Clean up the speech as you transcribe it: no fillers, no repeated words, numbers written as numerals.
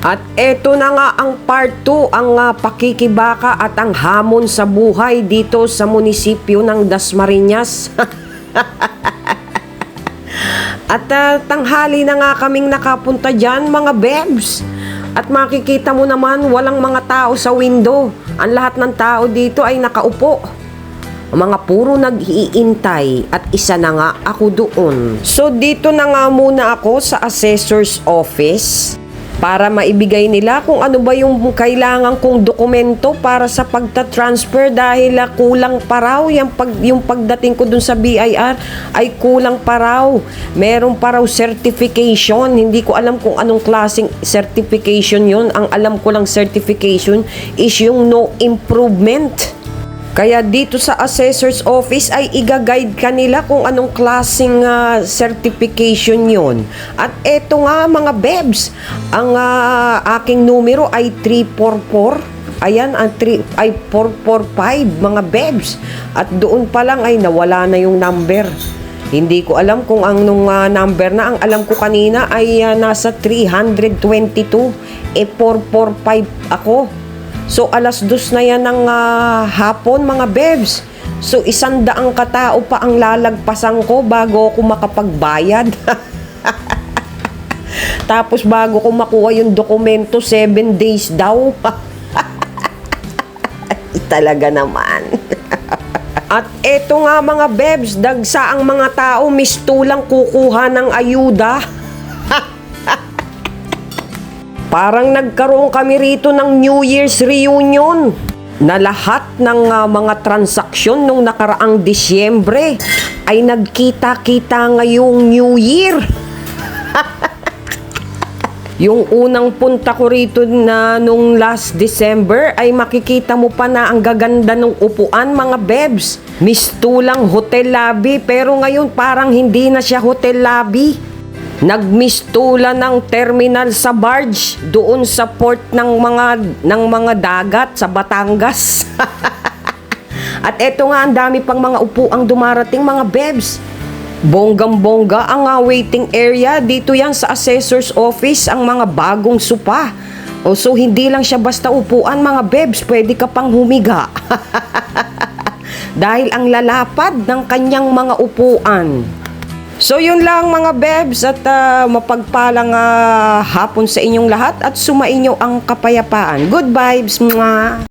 At eto na nga ang part 2, ang pakikibaka at ang hamon sa buhay dito sa munisipyo ng Dasmariñas. At tanghali na nga kaming nakapunta dyan mga bebs. At makikita mo naman walang mga tao sa window. Ang lahat ng tao dito ay nakaupo. Mga puro nag-iintay at isa na nga ako doon. So dito na nga muna ako sa assessor's office para maibigay nila kung ano ba yung kailangan kong dokumento para sa pagta-transfer dahil kulang pa raw yung pagdating ko dun sa BIR ay kulang pa raw. Meron pa raw certification. Hindi ko alam kung anong klaseng certification yon. Ang alam ko lang certification is yung no improvement. Kaya dito sa assessor's office ay iga-guide ka nila kung anong klaseng certification yon. At eto nga mga bebs, ang aking numero ay 344. Ayan, ay 445 mga bebs. At doon pa lang ay nawala na yung number. Hindi ko alam kung anong number na. Ang alam ko kanina ay nasa 322. 445 ako. So, 2:00 na yan ng hapon, mga bebs. So, 100 katao pa ang lalagpasan ko bago ako makapagbayad. Tapos, bago ko makuha yung dokumento, 7 days daw. Talaga naman. At eto nga, mga bebs, dagsa ang mga tao, mistulang kukuha ng ayuda. Parang nagkaroon kami rito ng New Year's reunion na lahat ng mga transaksyon nung nakaraang Disyembre ay nagkita-kita ngayong New Year. Yung unang punta ko rito na nung last December ay makikita mo pa na ang gaganda ng upuan, mga bebs. Mistulang hotel lobby, pero ngayon parang hindi na siya hotel lobby. Nagmistula ng terminal sa barge doon sa port ng mga dagat sa Batangas. At eto nga, ang dami pang mga upuang dumarating, mga bebs. Bonggang-bongga ang waiting area. Dito yan sa assessor's office, ang mga bagong sopa. So hindi lang siya basta upuan, mga bebs, pwede ka pang humiga. Dahil ang lalapad ng kanyang mga upuan. So yun lang mga bebs, at mapagpalang hapon sa inyong lahat at sumainyo ang kapayapaan. Good vibes! Mwah!